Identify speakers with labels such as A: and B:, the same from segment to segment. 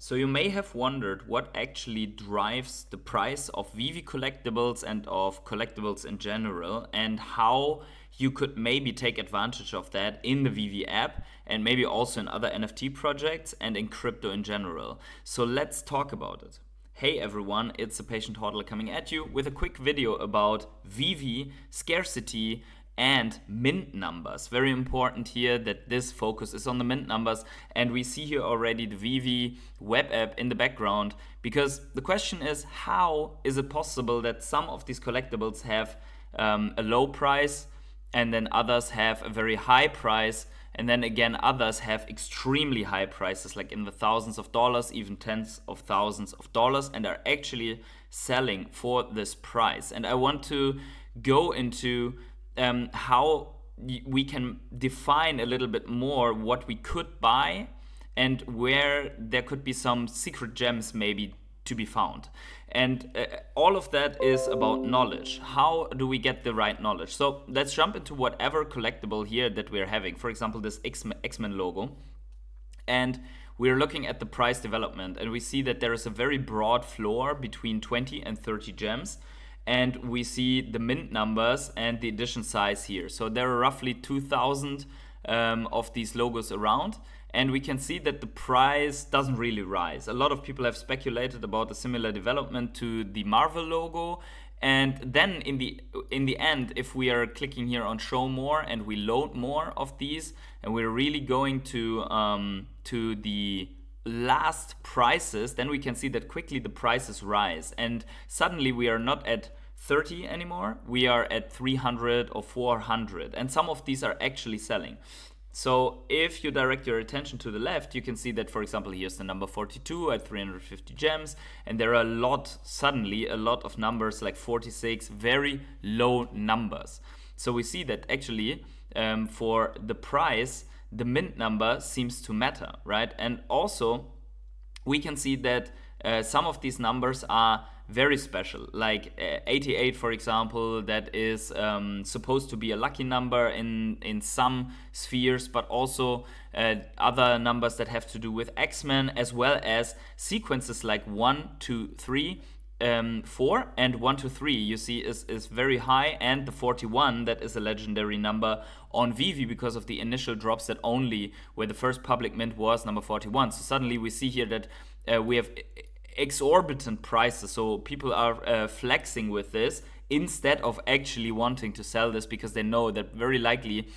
A: So you may have wondered what actually drives the price of Veve collectibles and of collectibles in general, and how you could maybe take advantage of that in the Veve app and maybe also in other NFT projects and in crypto in general. So let's talk about it. Hey everyone, it's the Patient Hodler coming at you with a quick video about Veve, scarcity, and mint numbers. Very important here that this focus is on the mint numbers, and we see here already the Veve web app in the background, because the question is, how is it possible that some of these collectibles have a low price and then others have a very high price, and then again others have extremely high prices, like in the thousands of dollars, even tens of thousands of dollars, and are actually selling for this price. And I want to go into how we can define a little bit more what we could buy and where there could be some secret gems maybe to be found. And all of that is about knowledge. How do we get the right knowledge? So let's jump into whatever collectible here that we're having. For example, this X-Men logo. And we're looking at the price development, and we see that there is a very broad floor between 20 and 30 gems. And we see the mint numbers and the edition size here. So there are roughly 2,000 of these logos around. And we can see that the price doesn't really rise. A lot of people have speculated about a similar development to the Marvel logo. And then in the end, if we are clicking here on show more and we load more of these, and we're really going to the last prices, then we can see that quickly the prices rise, and suddenly we are not at 30 anymore, we are at 300 or 400, and some of these are actually selling. So if you direct your attention to the left, you can see that, for example, here's the number 42 at 350 gems, and there are suddenly a lot of numbers like 46, very low numbers. So we see that actually for the price, the mint number seems to matter, right? And also we can see that some of these numbers are very special, like 88, for example, that is supposed to be a lucky number in some spheres, but also other numbers that have to do with X-Men, as well as sequences like 1, 2, 3, 4, and 1 to 3 you see is very high, and the 41, that is a legendary number on Veve because of the initial drops that only where the first public mint was number 41. So suddenly we see here that we have exorbitant prices, so people are flexing with this instead of actually wanting to sell this, because they know that very likely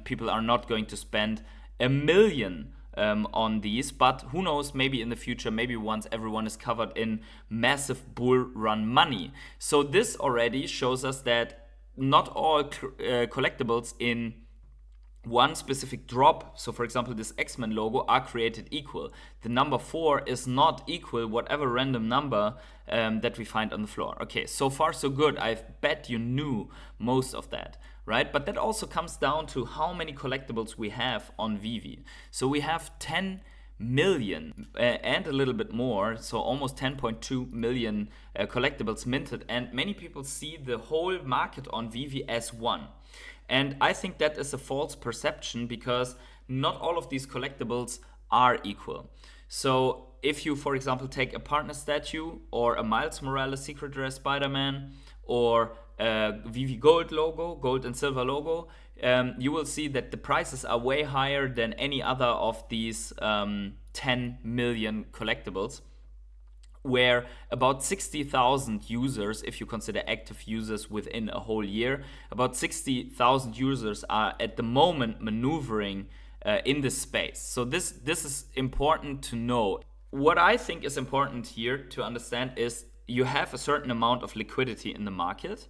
A: people are not going to spend $1 million on these, but who knows, maybe in the future, maybe once everyone is covered in massive bull run money. So this already shows us that not all collectibles in one specific drop, so for example this X-Men logo, are created equal. The number 4 is not equal whatever random number that we find on the floor. Okay, so far so good. I bet you knew most of that, right? But that also comes down to how many collectibles we have on Veve. So we have 10 million and a little bit more, so almost 10.2 million collectibles minted, and many people see the whole market on Veve as one. And I think that is a false perception, because not all of these collectibles are equal. So if you, for example, take a partner statue or a Miles Morales Secret Rare Spider-Man or a Veve Gold logo, gold and silver logo, you will see that the prices are way higher than any other of these 10 million collectibles, where about 60,000 users, if you consider active users within a whole year, about 60,000 users are at the moment maneuvering in this space. So this is important to know. What I think is important here to understand is you have a certain amount of liquidity in the market,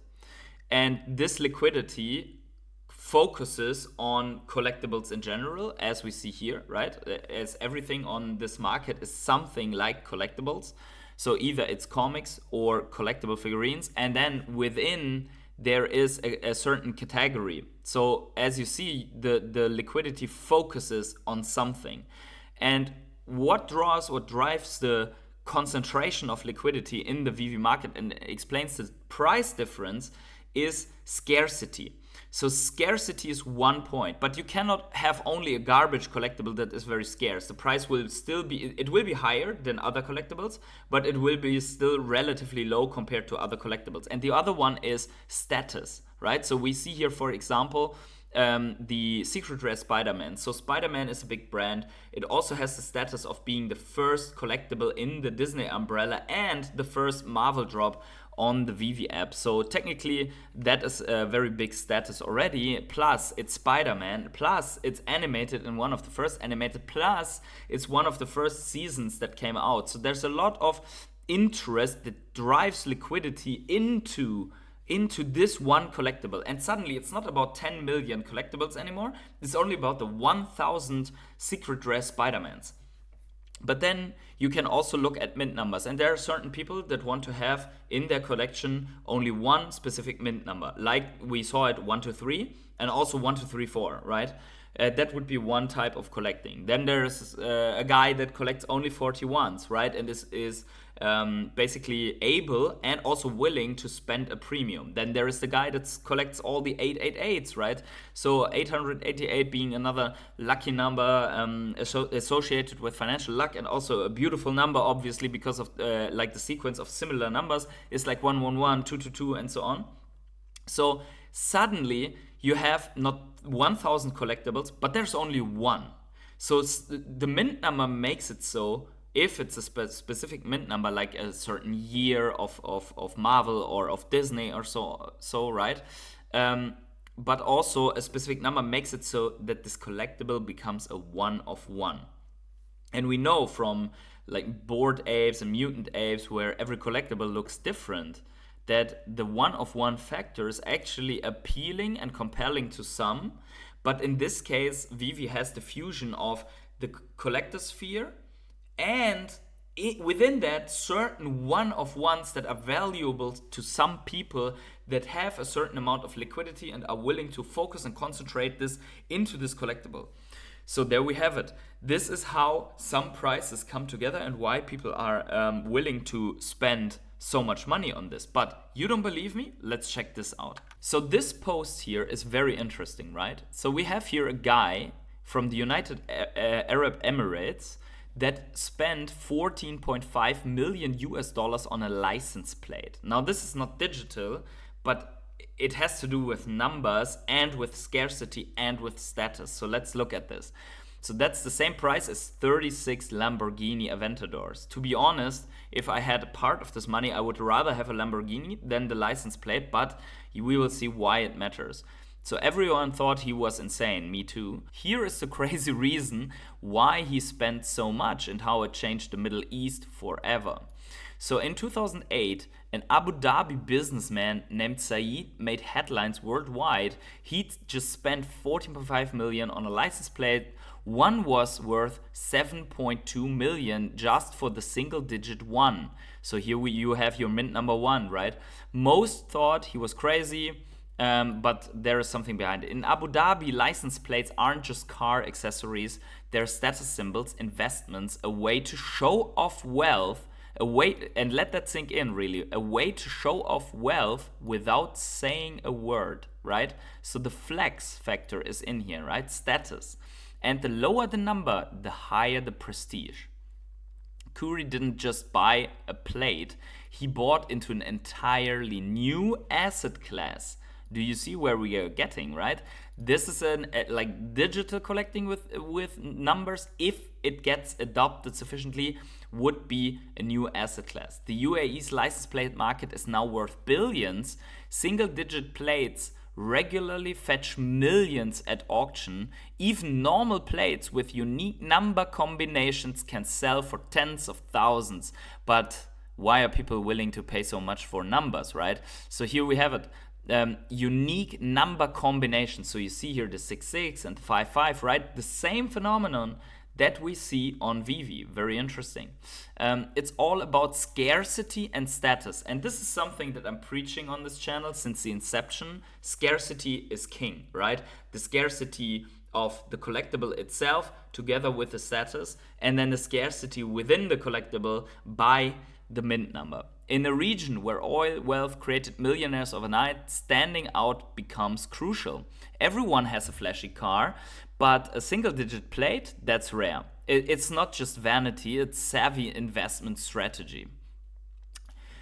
A: and this liquidity focuses on collectibles in general, as we see here, right? As everything on this market is something like collectibles. So either it's comics or collectible figurines, and then within there is a certain category. So as you see, the liquidity focuses on something. And what drives the concentration of liquidity in the Veve market and explains the price difference is scarcity. So scarcity is one point, but you cannot have only a garbage collectible that is very scarce. The price will still be, it will be higher than other collectibles, but it will be still relatively low compared to other collectibles. And the other one is status, right? So we see here, for example, the Secret Rare Spider-Man. So Spider-Man is a big brand. It also has the status of being the first collectible in the Disney umbrella and the first Marvel drop on the Veve app. So technically that is a very big status already. Plus it's Spider-Man. Plus it's animated in one of the first animated. Plus it's one of the first seasons that came out. So there's a lot of interest that drives liquidity into this one collectible. And suddenly it's not about 10 million collectibles anymore. It's only about the 1,000 Secret Rare Spider-Mans. But then you can also look at mint numbers. And there are certain people that want to have in their collection only one specific mint number. Like we saw at 1 to 3 and also 1 to 3, 4, right? That would be one type of collecting. Then there's a guy that collects only 41s, right? And this is basically able and also willing to spend a premium. Then there is the guy that collects all the 888s, right? So 888 being another lucky number associated with financial luck, and also a beautiful number, obviously, because of like the sequence of similar numbers is like 111, 222, and so on. So suddenly you have not 1,000 collectibles, but there's only one. So the mint number makes it so, if it's a specific mint number, like a certain year of Marvel or of Disney or so right? But also a specific number makes it so that this collectible becomes a one of one. And we know from like Bored Apes and Mutant Apes, where every collectible looks different, that the one of one factor is actually appealing and compelling to some. But in this case, Veve has the fusion of the collector sphere and within that certain one of ones that are valuable to some people that have a certain amount of liquidity and are willing to focus and concentrate this into this collectible. So there we have it. This is how some prices come together and why people are willing to spend so much money on this. But you don't believe me? Let's check this out. So this post here is very interesting, right? So we have here a guy from the United Arab Emirates that spent 14.5 million US dollars on a license plate. Now this is not digital, but it has to do with numbers and with scarcity and with status. So let's look at this. So that's the same price as 36 Lamborghini Aventadors. To be honest, if I had a part of this money, I would rather have a Lamborghini than the license plate, but we will see why it matters. So everyone thought he was insane, me too. Here is the crazy reason why he spent so much and how it changed the Middle East forever. So in 2008, an Abu Dhabi businessman named Saeed made headlines worldwide. He just spent 14.5 million on a license plate. One was worth 7.2 million just for the single digit one. So here you have your mint number one, right? Most thought he was crazy. But there is something behind it. In Abu Dhabi, license plates aren't just car accessories. They're status symbols, investments, a way to show off wealth, a way, and let that sink in really, a way to show off wealth without saying a word, right? So the flex factor is in here, right? Status. And the lower the number, the higher the prestige. Curry didn't just buy a plate, he bought into an entirely new asset class. Do you see where we are getting, right? This is like digital collecting with numbers, if it gets adopted sufficiently, would be a new asset class. The UAE's license plate market is now worth billions. Single digit plates regularly fetch millions at auction. Even normal plates with unique number combinations can sell for tens of thousands. But why are people willing to pay so much for numbers, right? So here we have it. Unique number combinations. So you see here the 66 and the 55, right? The same phenomenon that we see on Veve. Very interesting. It's all about scarcity and status. And this is something that I'm preaching on this channel since the inception. Scarcity is king, right? The scarcity of the collectible itself together with the status, and then the scarcity within the collectible by the mint number. In a region where oil wealth created millionaires overnight, standing out becomes crucial. Everyone has a flashy car, but a single digit plate, that's rare. It's not just vanity, it's savvy investment strategy.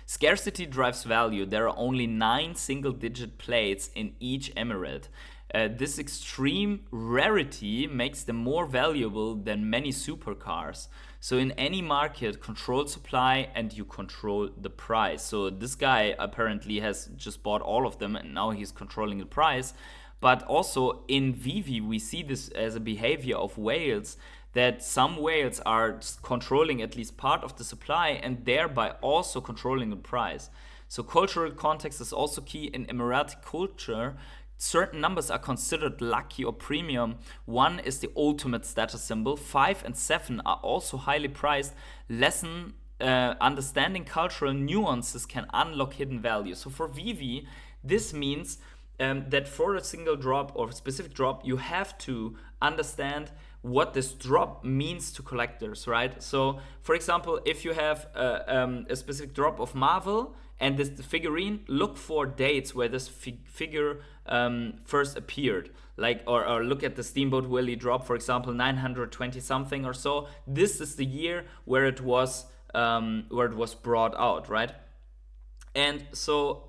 A: Scarcity drives value. There are only 9 single digit plates in each emirate. This extreme rarity makes them more valuable than many supercars. So, in any market, control supply and you control the price. So, this guy apparently has just bought all of them and now he's controlling the price. But also in Vivi, we see this as a behavior of whales, that some whales are controlling at least part of the supply and thereby also controlling the price. So cultural context is also key in Emirati culture. Certain numbers are considered lucky or premium. 1 is the ultimate status symbol. 5 and 7 are also highly prized. Lesson understanding cultural nuances can unlock hidden value. So for Vivi, this means that for a single drop or a specific drop, you have to understand what this drop means to collectors, right? So, for example, if you have a specific drop of Marvel and this figurine, look for dates where this figure first appeared. Like, or look at the Steamboat Willie drop, for example, 920 something or so. This is the year where it was brought out, right? And so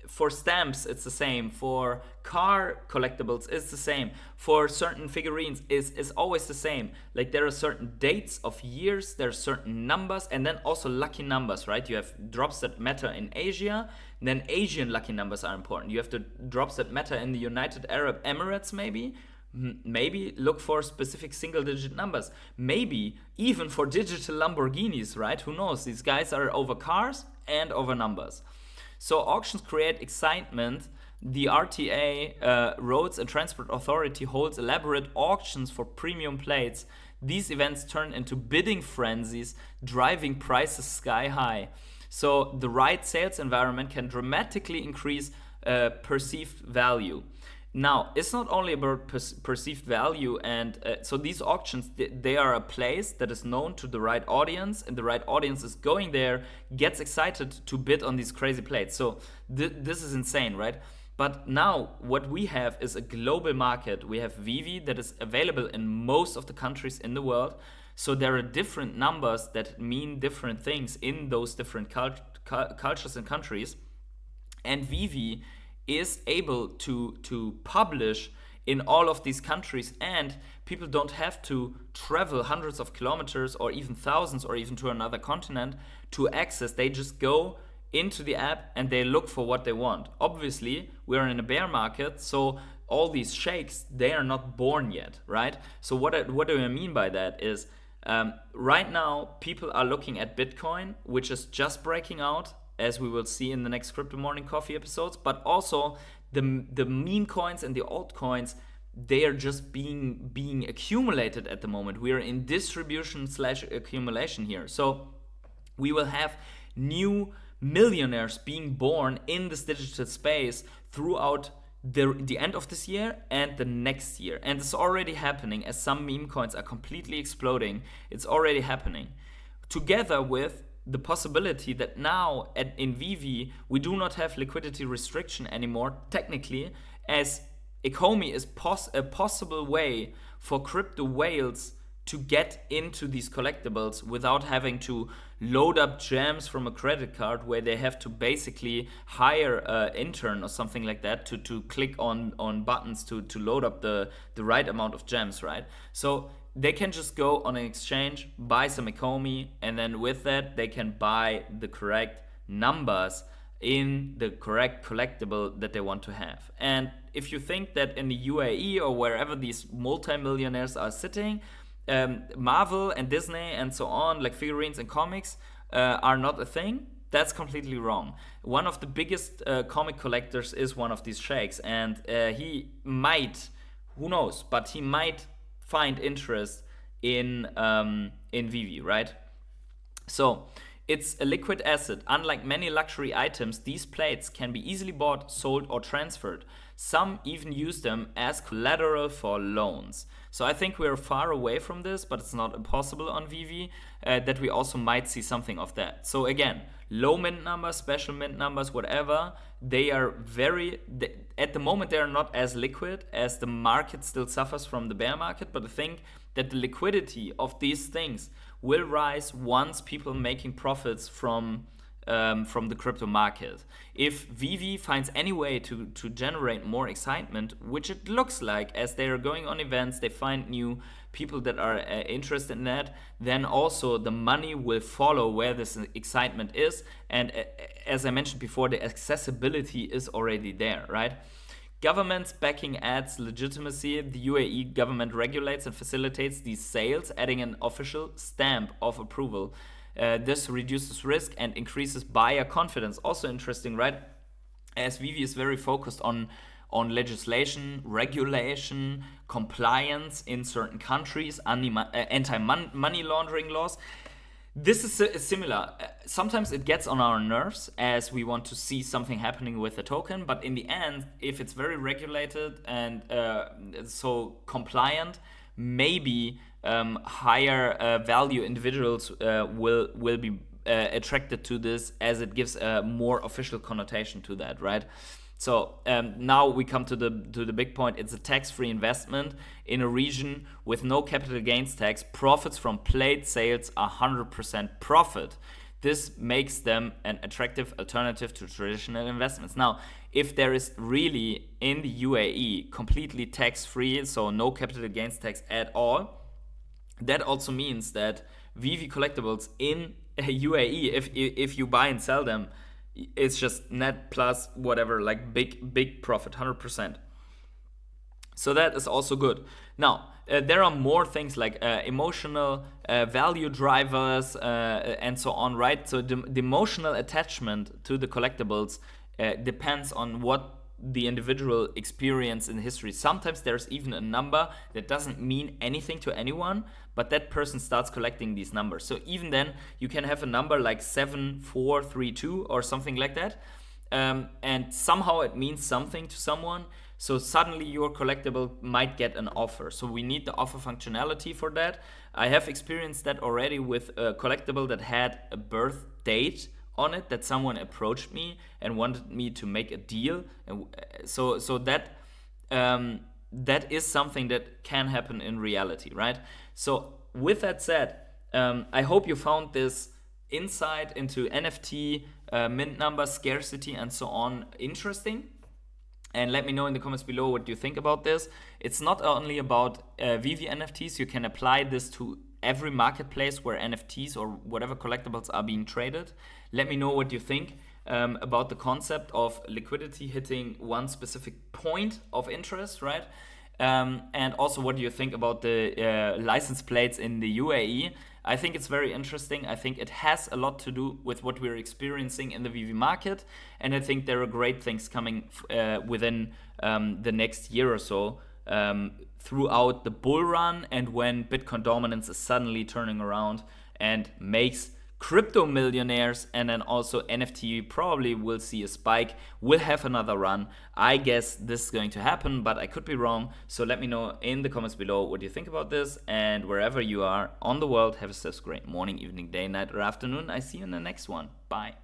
A: for stamps, it's the same. For car collectibles, it's the same. For certain figurines, it's always the same. Like there are certain dates of years, there are certain numbers, and then also lucky numbers, right? You have drops that matter in Asia, and then Asian lucky numbers are important. You have the drops that matter in the United Arab Emirates, maybe. Maybe look for specific single-digit numbers. Maybe even for digital Lamborghinis, right? Who knows? These guys are over cars and over numbers. So auctions create excitement. The RTA, Roads and Transport Authority, holds elaborate auctions for premium plates. These events turn into bidding frenzies, driving prices sky high. So the right sales environment can dramatically increase perceived value. Now, it's not only about perceived value, and so these auctions, they are a place that is known to the right audience, and the right audience is going there, gets excited to bid on these crazy plates. So this is insane, right? But now what we have is a global market. We have Vivi that is available in most of the countries in the world. So there are different numbers that mean different things in those different cultures and countries. And Vivi is able to publish in all of these countries, and people don't have to travel hundreds of kilometers or even thousands or even to another continent to access. They just go into the app and they look for what they want. Obviously, we're in a bear market, so all these sheikhs, they are not born yet, right? So what do I mean by that is right now people are looking at Bitcoin, which is just breaking out, as we will see in the next Crypto Morning Coffee episodes, but also the meme coins and the altcoins, they are just being accumulated at the moment. We are in distribution / accumulation here. So we will have new millionaires being born in this digital space throughout the end of this year and the next year. And it's already happening as some meme coins are completely exploding. It's already happening. Together with the possibility that now in Vivi we do not have liquidity restriction anymore, technically, as economy is a possible way for crypto whales to get into these collectibles without having to load up gems from a credit card, where they have to basically hire an intern or something like that to click on buttons to load up the right amount of gems, right? So they can just go on an exchange, buy some economy, and then with that they can buy the correct numbers in the correct collectible that they want to have. And if you think that in the UAE or wherever these multimillionaires are sitting, Marvel and Disney and so on, like figurines and comics, are not a thing, that's completely wrong. One of the biggest comic collectors is one of these sheikhs, and he might, who knows, but he might find interest in Vivi, right? So it's a liquid asset. Unlike many luxury items, these plates can be easily bought, sold, or transferred. Some even use them as collateral for loans. So I think we're far away from this, but it's not impossible on Vivi that we also might see something of that. So again, low mint numbers, special mint numbers, whatever, they are at the moment they are not as liquid as the market still suffers from the bear market, but I think that the liquidity of these things will rise once people making profits from the crypto market. If Vivi finds any way to generate more excitement, which it looks like as they are going on events, they find new people that are interested in that, then also the money will follow where this excitement is. And as I mentioned before, the accessibility is already there, right? Governments backing adds legitimacy. The UAE government regulates and facilitates these sales, adding an official stamp of approval. This reduces risk and increases buyer confidence. Also interesting, right? As Vivi is very focused on legislation, regulation, compliance in certain countries, anti-money laundering laws. This is similar. Sometimes it gets on our nerves as we want to see something happening with the token, but in the end, if it's very regulated and so compliant, maybe higher value individuals will be attracted to this, as it gives a more official connotation to that, right? So now we come to the big point. It's a tax-free investment in a region with no capital gains tax. Profits from played sales are 100% profit. This makes them an attractive alternative to traditional investments. Now, if there is really in the UAE completely tax-free, so no capital gains tax at all, that also means that Vivi collectibles in UAE, if you buy and sell them, it's just net plus whatever, like big profit, 100%. So that is also good. Now, there are more things like emotional value drivers and so on, right? So the emotional attachment to the collectibles depends on what the individual experience in history. Sometimes there's even a number that doesn't mean anything to anyone, but that person starts collecting these numbers. So even then, you can have a number like 7432 or something like that, and somehow it means something to someone. So suddenly your collectible might get an offer. So we need the offer functionality for that. I have experienced that already with a collectible that had a birth date on it, that someone approached me and wanted me to make a deal. And so that that is something that can happen in reality, right? So with that said, I hope you found this insight into NFT, mint number, scarcity, and so on interesting. And let me know in the comments below what you think about this. It's not only about Veve NFTs. You can apply this to every marketplace where NFTs or whatever collectibles are being traded. Let me know what you think about the concept of liquidity hitting one specific point of interest, right? And also, what do you think about the license plates in the UAE? I think it's very interesting. I think it has a lot to do with what we're experiencing in the Veve market. And I think there are great things coming within the next year or so throughout the bull run, and when Bitcoin dominance is suddenly turning around and makes crypto millionaires, and then also NFT probably will see a spike, will have another run. I guess this is going to happen, but I could be wrong. So let me know in the comments below what you think about this, and wherever you are on the world, have a great morning, evening, day, night, or afternoon. I see you in the next one. Bye.